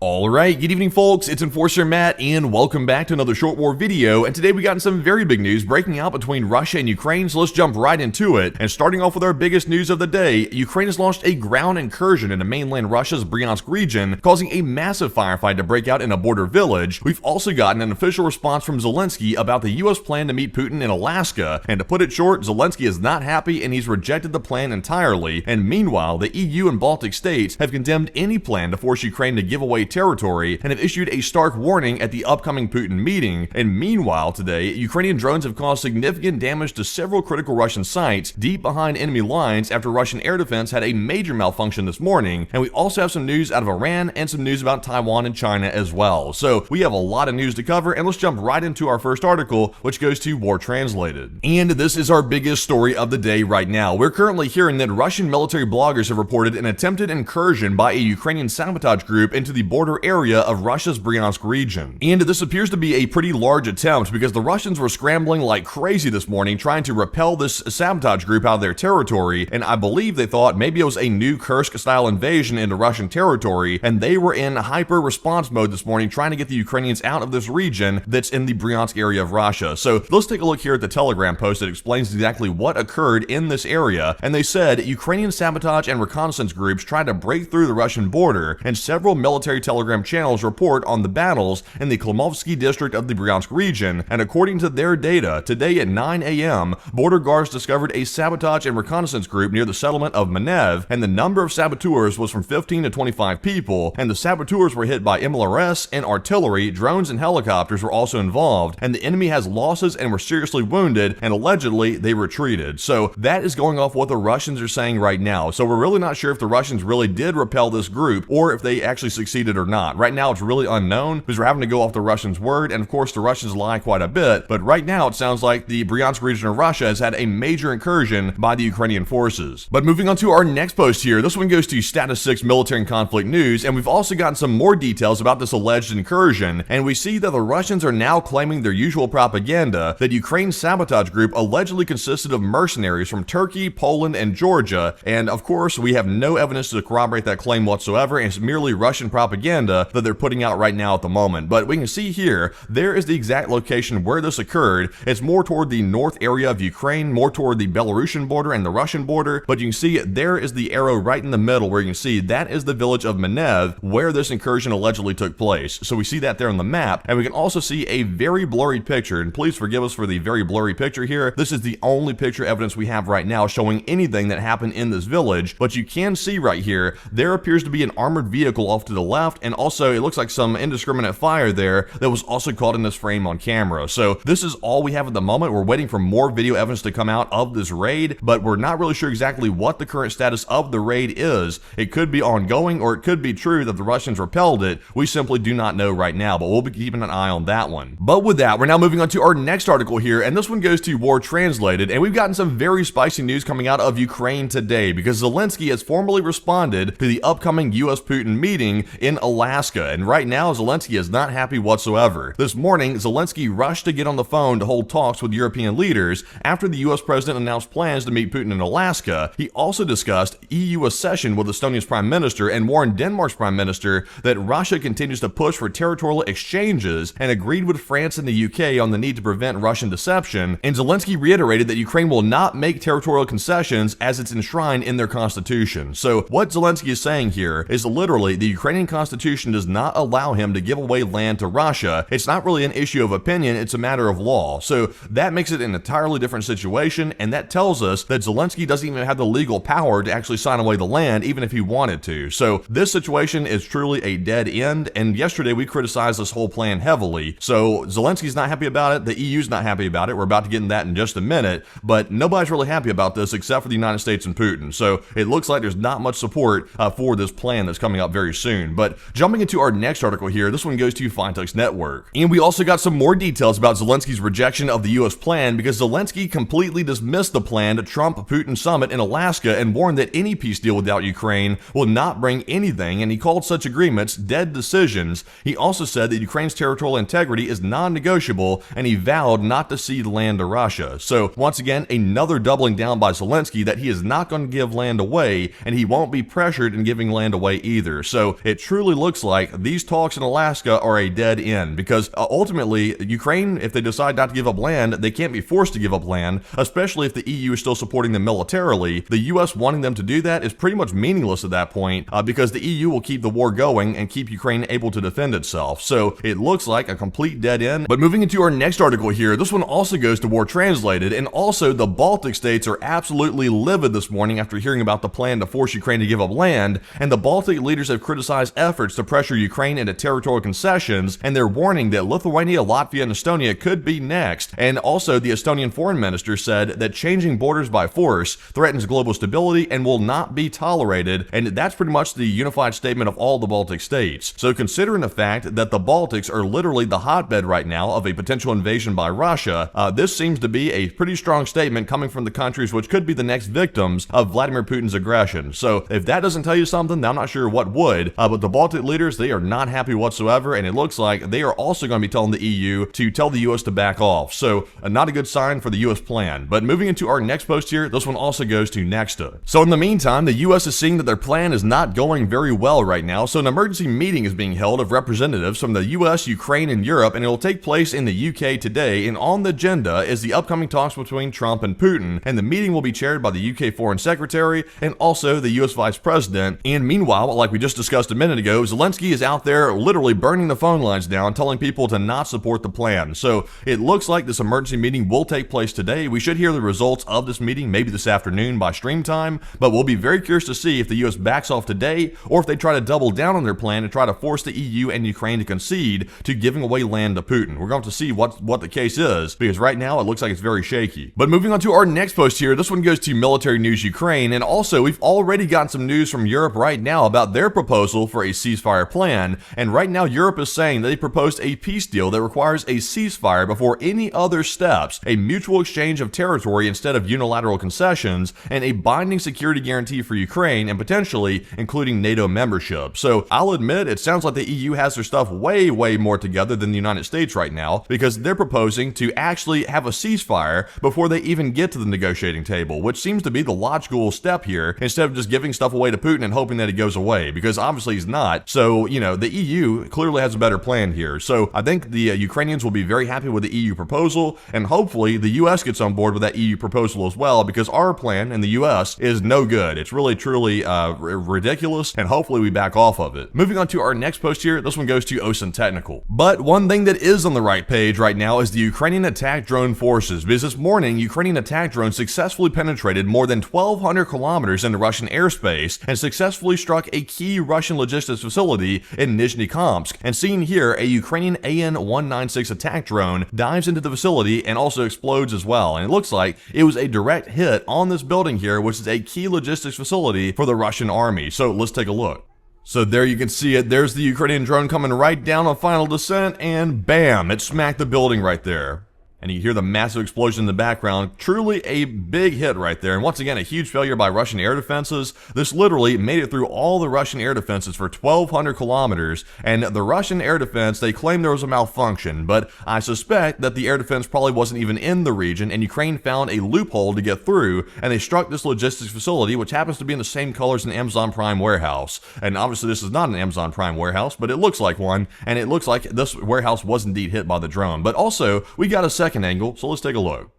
Alright, good evening folks, it's Enforcer Matt and welcome back to another short war video, and today we got some very big news breaking out between Russia and Ukraine, so let's jump right into it. And starting off with our biggest news of the day, Ukraine has launched a ground incursion into mainland Russia's Bryansk region, causing a massive firefight to break out in a border village. We've also gotten an official response from Zelensky about the US plan to meet Putin in Alaska, and to put it short, Zelensky is not happy and he's rejected the plan entirely. And meanwhile, the EU and Baltic states have condemned any plan to force Ukraine to give away territory and have issued a stark warning at the upcoming Putin meeting. And meanwhile today, Ukrainian drones have caused significant damage to several critical Russian sites deep behind enemy lines after Russian air defense had a major malfunction this morning. And we also have some news out of Iran and some news about Taiwan and China as well. So we have a lot of news to cover, and let's jump right into our first article, which goes to War Translated. And this is our biggest story of the day right now. We're currently hearing that Russian military bloggers have reported an attempted incursion by a Ukrainian sabotage group into the border area of Russia's Bryansk region. And this appears to be a pretty large attempt because the Russians were scrambling like crazy this morning trying to repel this sabotage group out of their territory, and I believe they thought maybe it was a new Kursk-style invasion into Russian territory, and they were in hyper-response mode this morning trying to get the Ukrainians out of this region that's in the Bryansk area of Russia. So let's take a look here at the Telegram post that explains exactly what occurred in this area, and they said Ukrainian sabotage and reconnaissance groups tried to break through the Russian border, and several military Telegram channels report on the battles in the Klimovsky district of the Bryansk region, and according to their data, today at 9 a.m., border guards discovered a sabotage and reconnaissance group near the settlement of Manev, and the number of saboteurs was from 15 to 25 people, and the saboteurs were hit by MLRS and artillery, drones and helicopters were also involved, and the enemy has losses and were seriously wounded, and allegedly they retreated. So that is going off what the Russians are saying right now. So we're really not sure if the Russians really did repel this group or if they actually succeeded or not. Right now it's really unknown because we're having to go off the Russians' word, and of course the Russians lie quite a bit, but right now it sounds like the Bryansk region of Russia has had a major incursion by the Ukrainian forces. But moving on to our next post here, this one goes to Status 6 Military and Conflict News, and we've also gotten some more details about this alleged incursion, and we see that the Russians are now claiming their usual propaganda that Ukraine's sabotage group allegedly consisted of mercenaries from Turkey, Poland, and Georgia, and of course we have no evidence to corroborate that claim whatsoever, and it's merely Russian propaganda that they're putting out right now at the moment. But we can see here, there is the exact location where this occurred. It's more toward the north area of Ukraine, more toward the Belarusian border and the Russian border, but you can see there is the arrow right in the middle where you can see that is the village of Manev where this incursion allegedly took place. So we see that there on the map, and we can also see a very blurry picture, and please forgive us for the very blurry picture here. This is the only picture evidence we have right now showing anything that happened in this village, but you can see right here, there appears to be an armored vehicle off to the left, and also it looks like some indiscriminate fire there that was also caught in this frame on camera. So this is all we have at the moment. We're waiting for more video evidence to come out of this raid, but we're not really sure exactly what the current status of the raid is. It could be ongoing, or it could be true that the Russians repelled it. We simply do not know right now, but we'll be keeping an eye on that one. But with that, we're now moving on to our next article here, and this one goes to War Translated, and we've gotten some very spicy news coming out of Ukraine today because Zelensky has formally responded to the upcoming US-Putin meeting in Alaska, and right now Zelensky is not happy whatsoever. This morning, Zelensky rushed to get on the phone to hold talks with European leaders after the US president announced plans to meet Putin in Alaska. He also discussed EU accession with Estonia's prime minister and warned Denmark's prime minister that Russia continues to push for territorial exchanges, and agreed with France and the UK on the need to prevent Russian deception. And Zelensky reiterated that Ukraine will not make territorial concessions as it's enshrined in their constitution. So what Zelensky is saying here is literally the Ukrainian constitution does not allow him to give away land to Russia. It's not really an issue of opinion, it's a matter of law. So that makes it an entirely different situation, and that tells us that Zelensky doesn't even have the legal power to actually sign away the land, even if he wanted to. So this situation is truly a dead end, and yesterday we criticized this whole plan heavily. So Zelensky's not happy about it, the EU's not happy about it. We're about to get into that in just a minute, but nobody's really happy about this except for the United States and Putin. So it looks like there's not much support for this plan that's coming up very soon. But jumping into our next article here, this one goes to Fintech's Network. And we also got some more details about Zelensky's rejection of the US plan because Zelensky completely dismissed the planned Trump-Putin summit in Alaska and warned that any peace deal without Ukraine will not bring anything, and he called such agreements dead decisions. He also said that Ukraine's territorial integrity is non-negotiable, and he vowed not to cede land to Russia. So once again, another doubling down by Zelensky that he is not going to give land away, and he won't be pressured in giving land away either. So it truly truly looks like these talks in Alaska are a dead end, because ultimately, Ukraine, if they decide not to give up land, they can't be forced to give up land, especially if the EU is still supporting them militarily. The US wanting them to do that is pretty much meaningless at that point, because the EU will keep the war going and keep Ukraine able to defend itself. So it looks like a complete dead end. But moving into our next article here, this one also goes to War Translated, and also the Baltic states are absolutely livid this morning after hearing about the plan to force Ukraine to give up land, and the Baltic leaders have criticized efforts to pressure Ukraine into territorial concessions, and they're warning that Lithuania, Latvia, and Estonia could be next. And also the Estonian foreign minister said that changing borders by force threatens global stability and will not be tolerated, and that's pretty much the unified statement of all the Baltic states. So considering the fact that the Baltics are literally the hotbed right now of a potential invasion by Russia, this seems to be a pretty strong statement coming from the countries which could be the next victims of Vladimir Putin's aggression. So if that doesn't tell you something, I'm not sure what would, but the Baltic leaders, they are not happy whatsoever, and it looks like they are also going to be telling the EU to tell the US to back off. So not a good sign for the US plan. But moving into our next post here, this one also goes to Nexta. So in the meantime, the US is seeing that their plan is not going very well right now, so an emergency meeting is being held of representatives from the US, Ukraine, and Europe, and it will take place in the UK today, and on the agenda is the upcoming talks between Trump and Putin, and the meeting will be chaired by the UK Foreign Secretary and also the US Vice President. And meanwhile, like we just discussed a minute ago, Zelensky is out there literally burning the phone lines down, telling people to not support the plan. So it looks like this emergency meeting will take place today. We should hear the results of this meeting maybe this afternoon by stream time, but we'll be very curious to see if the US backs off today or if they try to double down on their plan and try to force the EU and Ukraine to concede to giving away land to Putin. We're going to see what the case is, because right now it looks like it's very shaky. But moving on to our next post here, this one goes to Military News Ukraine, and also we've already gotten some news from Europe right now about their proposal for a ceasefire plan, and right now Europe is saying they proposed a peace deal that requires a ceasefire before any other steps, a mutual exchange of territory instead of unilateral concessions, and a binding security guarantee for Ukraine, and potentially including NATO membership. So I'll admit, it sounds like the EU has their stuff way more together than the United States right now, because they're proposing to actually have a ceasefire before they even get to the negotiating table, which seems to be the logical step here, instead of just giving stuff away to Putin and hoping that he goes away, because obviously he's not. So, the EU clearly has a better plan here. So I think the Ukrainians will be very happy with the EU proposal, and hopefully the US gets on board with that EU proposal as well, because our plan in the US is no good. It's really truly ridiculous, and hopefully we back off of it. Moving on to our next post here, this one goes to OSINT Technical. But one thing that is on the right page right now is the Ukrainian attack drone forces, because this morning Ukrainian attack drones successfully penetrated more than 1,200 kilometers into Russian airspace and successfully struck a key Russian logistics facility in Nizhny-Kamsk. And seen here, a Ukrainian AN-196 attack drone dives into the facility and also explodes as well. And it looks like it was a direct hit on this building here, which is a key logistics facility for the Russian army. So let's take a look. So there you can see it. There's the Ukrainian drone coming right down on final descent, and bam, it smacked the building right there. And you hear the massive explosion in the background. Truly a big hit right there. And once again, a huge failure by Russian air defenses. This literally made it through all the Russian air defenses for 1,200 kilometers. And the Russian air defense, they claim there was a malfunction, but I suspect that the air defense probably wasn't even in the region, and Ukraine found a loophole to get through, and they struck this logistics facility, which happens to be in the same colors as an Amazon Prime warehouse. And obviously this is not an Amazon Prime warehouse, but it looks like one, and it looks like this warehouse was indeed hit by the drone. But also, we got a second angle, so let's take a look.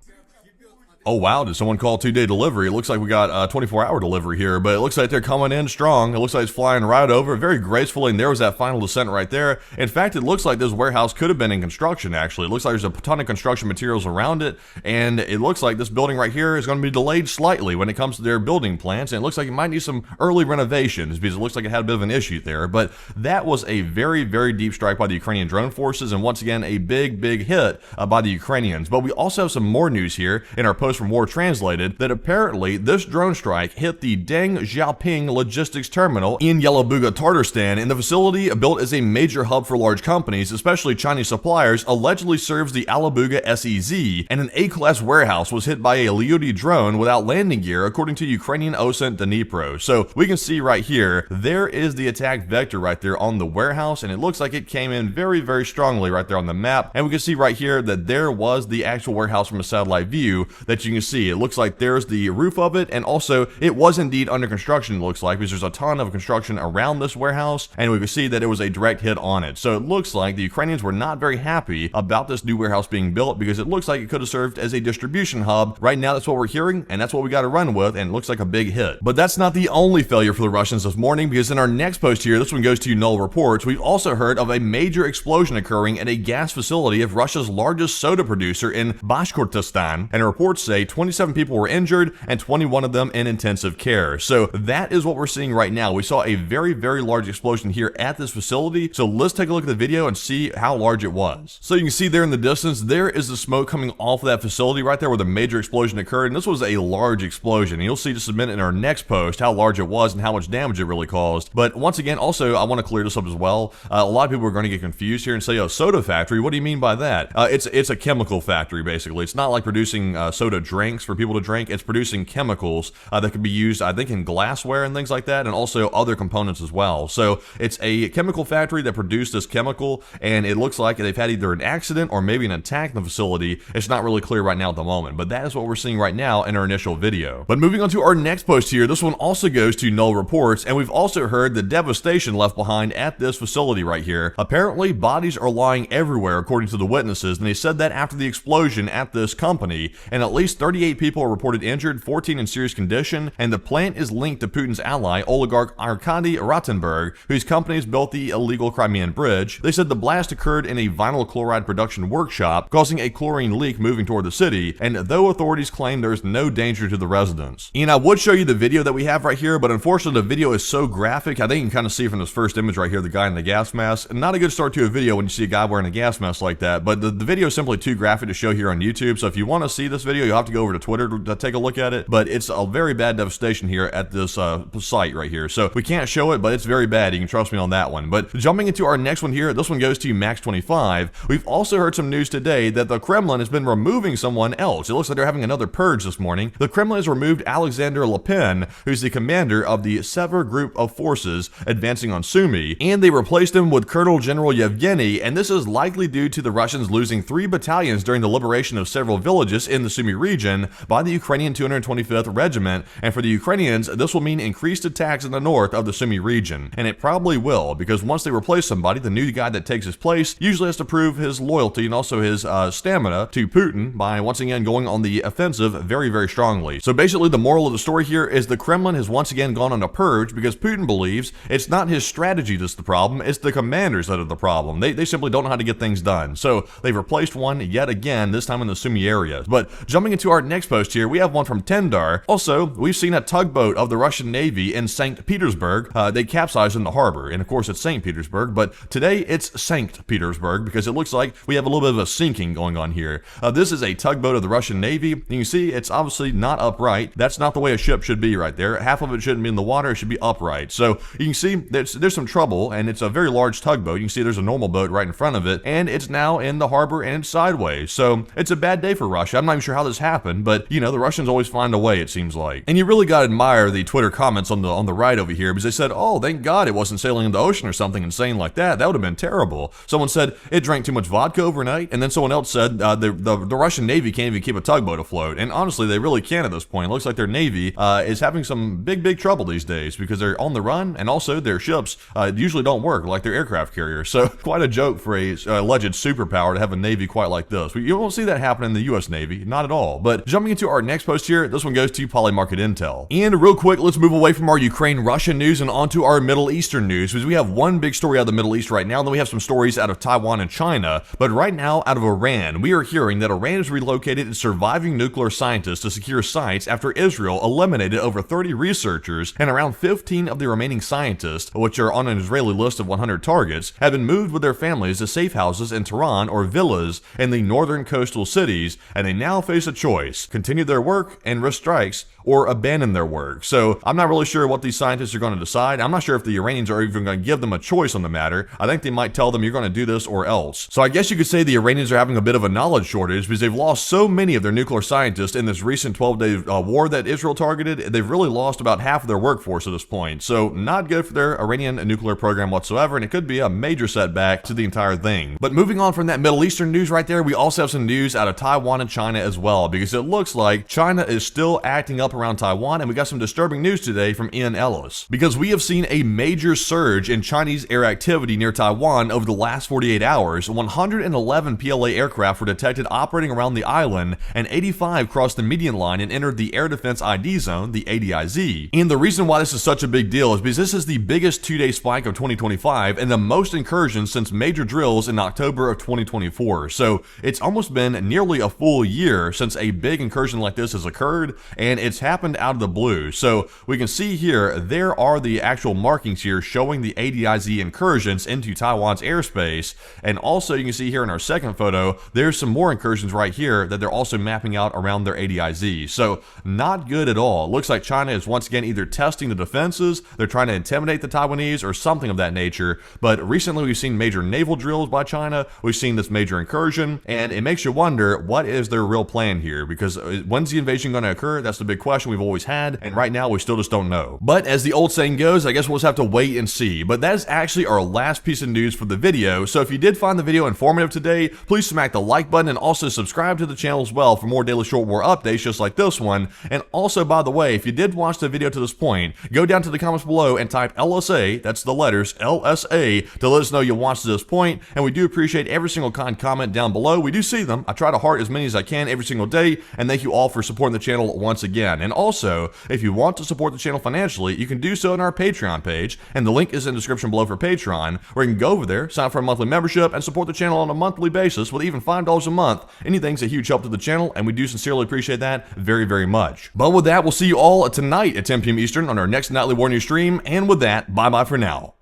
Oh wow, did someone call 2-day delivery? It looks like we got a 24-hour delivery here, but it looks like they're coming in strong. It looks like it's flying right over very gracefully, and there was that final descent right there. In fact, it looks like this warehouse could have been in construction, actually. It looks like there's a ton of construction materials around it, and it looks like this building right here is going to be delayed slightly when it comes to their building plans, and it looks like it might need some early renovations, because it looks like it had a bit of an issue there. But that was a very deep strike by the Ukrainian drone forces, and once again, a big hit by the Ukrainians. But we also have some more news here in our post from War Translated, that apparently this drone strike hit the Deng Xiaoping logistics terminal in Yelabuga, Tatarstan, and the facility, built as a major hub for large companies, especially Chinese suppliers, allegedly serves the Alabuga SEZ, and an A-class warehouse was hit by a Leody drone without landing gear, according to Ukrainian OSINT Dnipro. So we can see right here, there is the attack vector right there on the warehouse, and it looks like it came in very strongly right there on the map, and we can see right here that there was the actual warehouse from a satellite view that that you can see. It looks like there's the roof of it, and also it was indeed under construction, it looks like, because there's a ton of construction around this warehouse, and we can see that it was a direct hit on it. So it looks like the Ukrainians were not very happy about this new warehouse being built, because it looks like it could have served as a distribution hub. Right now, that's what we're hearing, and that's what we got to run with, and it looks like a big hit. But that's not the only failure for the Russians this morning, because in our next post here, this one goes to Null Reports, we've also heard of a major explosion occurring at a gas facility of Russia's largest soda producer in Bashkortostan, and reports say 27 people were injured and 21 of them in intensive care. So that is what we're seeing right now. We saw a very, very large explosion here at this facility, so let's take a look at the video and see how large it was. So you can see there in the distance, there is the smoke coming off of that facility right there where the major explosion occurred, and this was a large explosion. And you'll see just a minute in our next post how large it was and how much damage it really caused. But once again, also, I want to clear this up as well. A lot of people are going to get confused here and say, oh, soda factory, what do you mean by that? It's a chemical factory, basically. It's not like producing soda drinks for people to drink. It's producing chemicals that could be used, I think, in glassware and things like that, and also other components as well. So it's a chemical factory that produced this chemical, and it looks like they've had either an accident or maybe an attack in the facility. It's not really clear right now at the moment, but that is what we're seeing right now in our initial video. But moving on to our next post here, this one also goes to Null Reports, and we've also heard the devastation left behind at this facility right here. Apparently, bodies are lying everywhere, according to the witnesses, and they said that after the explosion at this company, and at least 38 people are reported injured, 14 in serious condition, and the plant is linked to Putin's ally, oligarch Arkady Rotenberg, whose companies built the illegal Crimean Bridge. They said the blast occurred in a vinyl chloride production workshop, causing a chlorine leak moving toward the city, and though authorities claim there's no danger to the residents. And I would show you the video that we have right here, but unfortunately the video is so graphic. I think you can kind of see from this first image right here, the guy in the gas mask. Not a good start to a video when you see a guy wearing a gas mask like that, but the video is simply too graphic to show here on YouTube, so if you want to see this video, you'll have to go over to Twitter to take a look at it, but it's a very bad devastation here at this site right here, so we can't show it, but it's very bad. You can trust me on that one. But jumping into our next one here, this one goes to Max 25. We've also heard some news today that the Kremlin has been removing someone else. It looks like they're having another purge this morning. The Kremlin has removed Alexander Le Pen, who's the commander of the Sever group of forces advancing on Sumy, and they replaced him with Colonel General Yevgeny, and this is likely due to the Russians losing 3 battalions during the liberation of several villages in the Sumy region by the Ukrainian 225th Regiment, and for the Ukrainians, this will mean increased attacks in the north of the Sumy region, and it probably will, because once they replace somebody, the new guy that takes his place usually has to prove his loyalty and also his stamina to Putin by once again going on the offensive very, very strongly. So basically the moral of the story here is the Kremlin has once again gone on a purge because Putin believes it's not his strategy that's the problem, it's the commanders that are the problem. They simply don't know how to get things done. So they've replaced one yet again, this time in the Sumy area. But jumping into our next post here, we have one from Tendar. Also, we've seen a tugboat of the Russian Navy in St. Petersburg. They capsized in the harbor, and of course it's St. Petersburg, but today it's St. Petersburg because it looks like we have a little bit of a sinking going on here. This is a tugboat of the Russian Navy. You can see it's obviously not upright. That's not the way a ship should be right there. Half of it shouldn't be in the water, it should be upright. So you can see there's some trouble, and it's a very large tugboat. You can see there's a normal boat right in front of it, and it's now in the harbor and it's sideways. So it's a bad day for Russia. I'm not even sure how this happened, but you know, the Russians always find a way, it seems like. And you really gotta admire the Twitter comments on the right over here, because they said, oh, thank God it wasn't sailing in the ocean or something insane like that. That would have been terrible. Someone said it drank too much vodka overnight, and then someone else said the Russian Navy can't even keep a tugboat afloat. And honestly, they really can at this point. It looks like their Navy is having some big trouble these days because they're on the run, and also their ships usually don't work like their aircraft carriers. So quite a joke for a alleged superpower to have a Navy quite like this. You won't see that happen in the US Navy, not at all. But jumping into our next post here, this one goes to Polymarket Intel. And real quick, let's move away from our Ukraine-Russia news and onto our Middle Eastern news, because we have one big story out of the Middle East right now, and then we have some stories out of Taiwan and China. But right now, out of Iran, we are hearing that Iran has relocated its surviving nuclear scientists to secure sites after Israel eliminated over 30 researchers, and around 15 of the remaining scientists, which are on an Israeli list of 100 targets, have been moved with their families to safe houses in Tehran or villas in the northern coastal cities, and they now face a choice: continue their work and risk strikes, or abandon their work. So I'm not really sure what these scientists are going to decide. I'm not sure if the Iranians are even going to give them a choice on the matter. I think they might tell them you're going to do this or else. So I guess you could say the Iranians are having a bit of a knowledge shortage because they've lost so many of their nuclear scientists in this recent 12-day war that Israel targeted. They've really lost about half of their workforce at this point. So not good for their Iranian nuclear program whatsoever, and it could be a major setback to the entire thing. But moving on from that Middle Eastern news right there, we also have some news out of Taiwan and China as well, because it looks like China is still acting up around Taiwan, and we got some disturbing news today from Ian Ellis, because we have seen a major surge in Chinese air activity near Taiwan over the last 48 hours. 111 PLA aircraft were detected operating around the island, and 85 crossed the median line and entered the Air Defense ID Zone, the ADIZ. And the reason why this is such a big deal is because this is the biggest two-day spike of 2025 and the most incursions since major drills in October of 2024. So it's almost been nearly a full year since a big incursion like this has occurred, and it's happened out of the blue. So we can see here, there are the actual markings here showing the ADIZ incursions into Taiwan's airspace, and also you can see here in our second photo, there's some more incursions right here that they're also mapping out around their ADIZ. So not good at all. It looks like China is once again either testing the defenses, they're trying to intimidate the Taiwanese, or something of that nature. But recently we've seen major naval drills by China, we've seen this major incursion, and it makes you wonder, what is their real plan here? Because when's the invasion going to occur? That's the big question we've always had, and right now we still just don't know. But as the old saying goes, I guess we'll just have to wait and see. But that is actually our last piece of news for the video. So if you did find the video informative today, please smack the like button and also subscribe to the channel as well for more daily short war updates just like this one. And also, by the way, if you did watch the video to this point, go down to the comments below and type LSA, that's the letters LSA, to let us know you watched to this point. And we do appreciate every single kind comment down below. We do see them. I try to heart as many as I can every single day, and thank you all for supporting the channel once again. And also, if you want to support the channel financially, you can do so on our Patreon page, and the link is in the description below for Patreon, where you can go over there, sign up for a monthly membership, and support the channel on a monthly basis with even $5 a month. Anything's a huge help to the channel, and we do sincerely appreciate that very, very much. But with that, we'll see you all tonight at 10 p.m. Eastern on our next nightly war news stream, and with that, bye-bye for now.